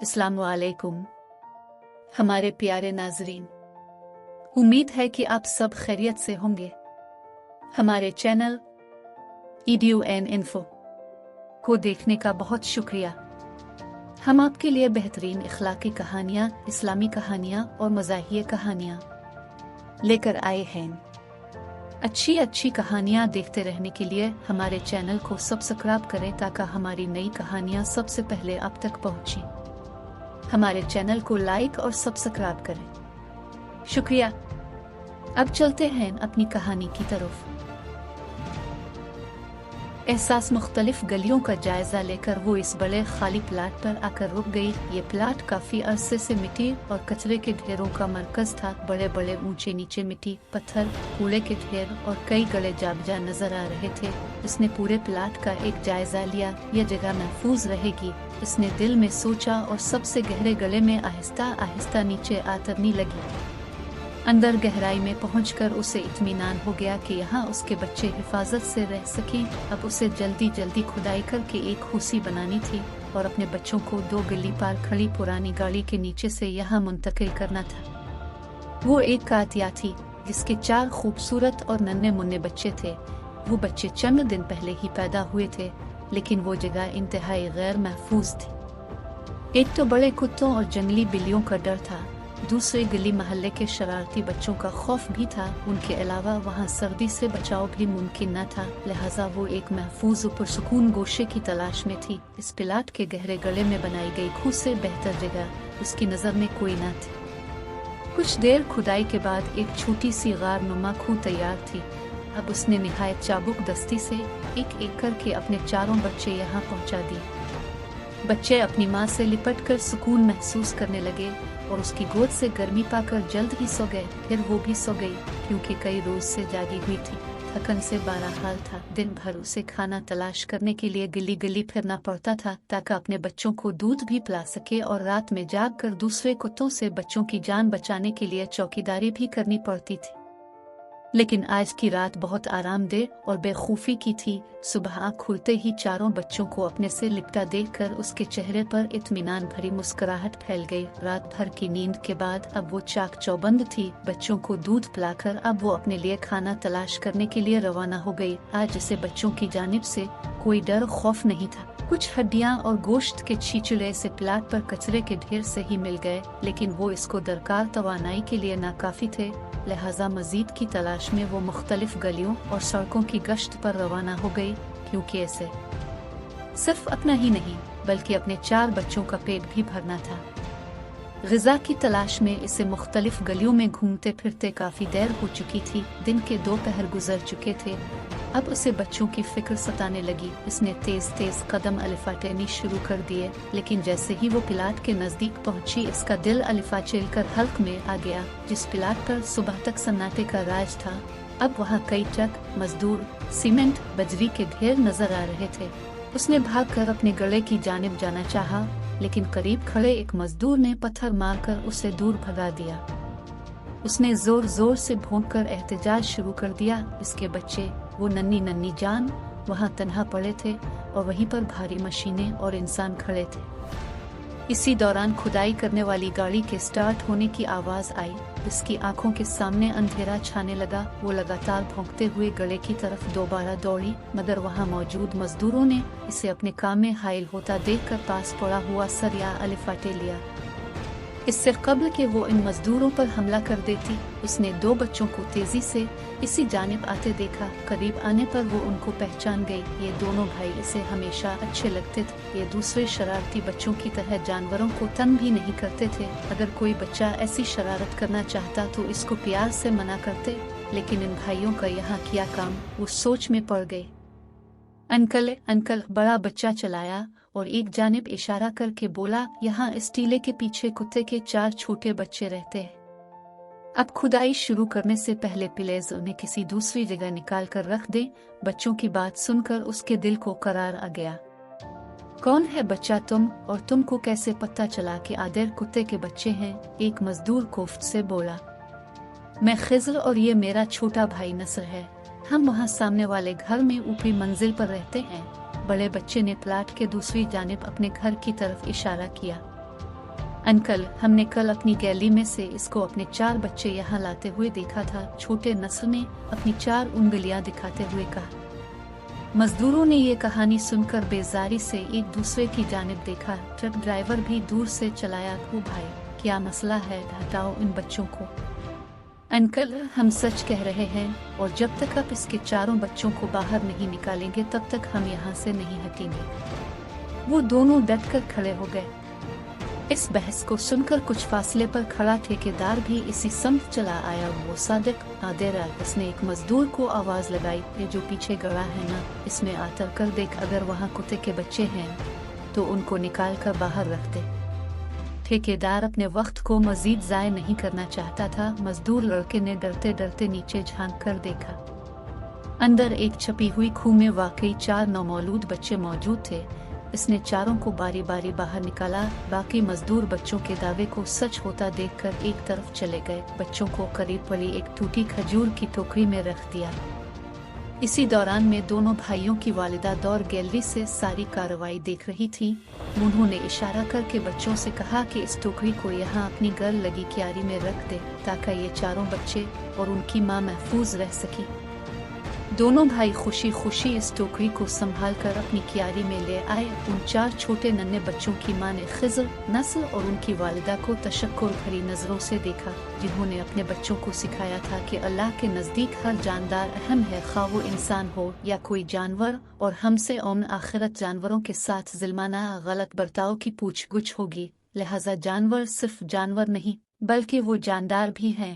अस्सलाम वालेकुम हमारे प्यारे नाजरीन, उम्मीद है कि आप सब खैरियत से होंगे। हमारे चैनल EDUN इन्फो को देखने का बहुत शुक्रिया। हम आपके लिए बेहतरीन इखलाकी कहानियाँ, इस्लामी कहानियाँ और मज़ाहिया कहानियाँ लेकर आए हैं। अच्छी कहानियाँ देखते रहने के लिए हमारे चैनल को सब्सक्राइब करें ताकि हमारी नई कहानियाँ सबसे पहले आप तक पहुँचें। हमारे चैनल को लाइक और सब्सक्राइब करें। शुक्रिया। अब चलते हैं अपनी कहानी की तरफ। एहसास मुख्तलिफ गलियों का जायजा लेकर वो इस बड़े खाली प्लाट पर आकर रुक गई। ये प्लाट काफी अरसे से मिट्टी और कचरे के ढेरों का मरकज था। बड़े बड़े ऊंचे नीचे मिट्टी, पत्थर, कूड़े के ढेर और कई गले जाबजा नजर आ रहे थे। उसने पूरे प्लाट का एक जायजा लिया। यह जगह महफूज रहेगी, उसने दिल में सोचा और सबसे गहरे गले में आहिस्ता आहिस्ता नीचे आतरनी लगी। अंदर गहराई में पहुंचकर उसे इत्मीनान हो गया कि यहाँ उसके बच्चे हिफाजत से रह सकें। अब उसे जल्दी खुदाई करके एक खूसी बनानी थी और अपने बच्चों को 2 गली पार खड़ी पुरानी गाड़ी के नीचे से यहाँ मुंतकिल करना था। वो एक कातिया थी जिसके 4 खूबसूरत और नन्हे मुन्ने बच्चे थे। वो बच्चे चंद दिन पहले ही पैदा हुए थे, लेकिन वो जगह इंतहाई गैर महफूज थी। एक तो बड़े कुत्तों और जंगली बिल्लियों का डर था, दूसरे गली महल्ले के शरारती बच्चों का खौफ भी था। उनके अलावा वहाँ सर्दी से बचाव भी मुमकिन न था, लिहाजा वो एक महफूज पुरसुकून गोशे की तलाश में थी। इस प्लाट के गहरे गले में बनाई गई खूह से बेहतर जगह उसकी नजर में कोई न थी। कुछ देर खुदाई के बाद एक छोटी सी गार नुमा खूह तैयार थी। अब उसने निहायत चाबुक दस्ती से एक करके अपने 4 बच्चे यहाँ पहुँचा दिए। बच्चे अपनी माँ से लिपटकर सुकून महसूस करने लगे और उसकी गोद से गर्मी पाकर जल्द ही सो गए। फिर वो भी सो गई, क्योंकि कई रोज से जागी हुई थी। थकन से बहरहाल था। दिन भर उसे खाना तलाश करने के लिए गली गली फिरना पड़ता था ताकि अपने बच्चों को दूध भी पिला सके, और रात में जाग कर दूसरे कुत्तों से बच्चों की जान बचाने के लिए चौकीदारी भी करनी पड़ती थी। लेकिन आज की रात बहुत आरामदेह और बेखौफी की थी। सुबह आँख खुलते ही 4 बच्चों को अपने से लिपटा देखकर उसके चेहरे पर इत्मीनान भरी मुस्कुराहट फैल गई। रात भर की नींद के बाद अब वो चाक चौबंद थी। बच्चों को दूध पिलाकर अब वो अपने लिए खाना तलाश करने के लिए रवाना हो गई। आज उसे बच्चों की जानिब से कोई डर खौफ नहीं था। कुछ हड्डियां और गोश्त के छिछले से प्लाट पर कचरे के ढेर से ही मिल गए, लेकिन वो इसको दरकार तवानाई के लिए नाकाफी थे। लिहाजा मजीद की तलाश में वो मुख्तलिफ गलियों और सड़कों की गश्त पर रवाना हो गई, क्योंकि ऐसे सिर्फ अपना ही नहीं बल्कि अपने 4 बच्चों का पेट भी भरना था। ग़िज़ा की तलाश में इसे मुख्तलिफ गलियों में घूमते फिरते काफी देर हो चुकी थी। दिन के 2 पहर गुजर चुके थे। अब उसे बच्चों की फिक्र सताने लगी। इसने तेज कदम अलिफाटेनी शुरू कर दिए, लेकिन जैसे ही वो प्लाट के नजदीक पहुंची, इसका दिल अलिफा चलकर हल्क में आ गया। जिस प्लाट पर सुबह तक सन्नाटे का राज था, अब वहाँ कई ट्रक, मजदूर, सीमेंट, बजरी के ढेर नजर आ रहे थे। उसने भागकर अपने गले की जानिब जाना चाहा, लेकिन करीब खड़े एक मजदूर ने पत्थर मारकर उसे दूर भगा दिया। उसने जोर से भौंककर एहतजाज शुरू कर दिया। इसके बच्चे, वो नन्ही जान, वहाँ तन्हा पड़े थे और वहीं पर भारी मशीनें और इंसान खड़े थे। इसी दौरान खुदाई करने वाली गाड़ी के स्टार्ट होने की आवाज आई। इसकी आंखों के सामने अंधेरा छाने लगा। वो लगातार भौंकते हुए गले की तरफ दोबारा दौड़ी, मगर वहाँ मौजूद मजदूरों ने इसे अपने काम में हायल होता देखकर पास पड़ा हुआ सरिया अलिफाटे लिया। इससे कबल कि वो इन मजदूरों पर हमला कर देती, उसने 2 बच्चों को तेजी से इसी जानिब आते देखा। करीब आने पर वो उनको पहचान गई। ये दोनों भाई इसे हमेशा अच्छे लगते थे। ये दूसरे शरारती बच्चों की तरह जानवरों को तंग भी नहीं करते थे। अगर कोई बच्चा ऐसी शरारत करना चाहता तो इसको प्यार से मना करते, लेकिन इन भाइयों का यहाँ किया काम। वो सोच में पड़ गए। अंकल, बड़ा बच्चा चलाया और एक जानिब इशारा करके बोला, यहाँ इस टीले के पीछे कुत्ते के 4 छोटे बच्चे रहते हैं। अब खुदाई शुरू करने से पहले प्लीज उन्हें किसी दूसरी जगह निकाल कर रख दे। बच्चों की बात सुनकर उसके दिल को करार आ गया। कौन है बच्चा तुम, और तुमको कैसे पता चला कि आदेर कुत्ते के बच्चे हैं? एक मजदूर कोफ्त से बोला। मैं खिज़र और ये मेरा छोटा भाई नसर है। हम वहाँ सामने वाले घर में ऊपरी मंजिल पर रहते हैं। बड़े बच्चे ने प्लाट के दूसरी जानिब अपने घर की तरफ इशारा किया। अंकल, हमने कल अपनी गैली में से इसको अपने 4 बच्चे यहाँ लाते हुए देखा था, छोटे नस्ल ने अपनी 4 उंगलियां दिखाते हुए कहा। मजदूरों ने ये कहानी सुनकर बेजारी से एक दूसरे की जानिब देखा। ट्रक ड्राइवर भी दूर से चलाया। ओ भाई, क्या मसला है, हटाओ इन बच्चों को। अंकल, हम सच कह रहे हैं और जब तक आप इसके 4 बच्चों को बाहर नहीं निकालेंगे तब तक हम यहाँ से नहीं हटेंगे। वो दोनों डट कर खड़े हो गए। इस बहस को सुनकर कुछ फासले पर खड़ा ठेकेदार भी इसी समत चला आया। वो सादिक नादेरा, उसने एक मजदूर को आवाज लगाई, ये जो पीछे गड़ा है ना, इसमें आतर कर देख, अगर वहाँ कुत्ते के बच्चे हैं तो उनको निकाल कर बाहर रख दे। ठेकेदार अपने वक्त को मजीद जाय नहीं करना चाहता था। मजदूर लड़के ने डरते डरते नीचे झांक कर देखा। अंदर एक छपी हुई खूह में वाकई 4 नौमौलूद बच्चे मौजूद थे। इसने 4 को बारी बारी बाहर निकाला। बाकी मजदूर बच्चों के दावे को सच होता देखकर एक तरफ चले गए। बच्चों को करीब पड़ी एक टूटी खजूर की टोकरी में रख दिया। इसी दौरान में दोनों भाइयों की वालिदा दौर गैलरी से सारी कार्रवाई देख रही थी। उन्होंने इशारा करके बच्चों से कहा कि इस टोकरी को यहाँ अपनी घर लगी क्यारी में रख दे, ताकि ये 4 बच्चे और उनकी माँ महफूज रह सकी। दोनों भाई खुशी खुशी इस टोकरी को संभाल कर अपनी क्यारी में ले आए। उन 4 छोटे नन्हे बच्चों की मां ने खिज़र नस्ल और उनकी वालिदा को तशक्कुर भरी नजरों से देखा, जिन्होंने अपने बच्चों को सिखाया था कि अल्लाह के नजदीक हर जानदार अहम है, खा वो इंसान हो या कोई जानवर, और हमसे औन आखिरत जानवरों के साथ ज़ुल्माना गलत बर्ताव की पूछ गुछ होगी। लिहाजा जानवर सिर्फ जानवर नहीं बल्कि वो जानदार भी हैं।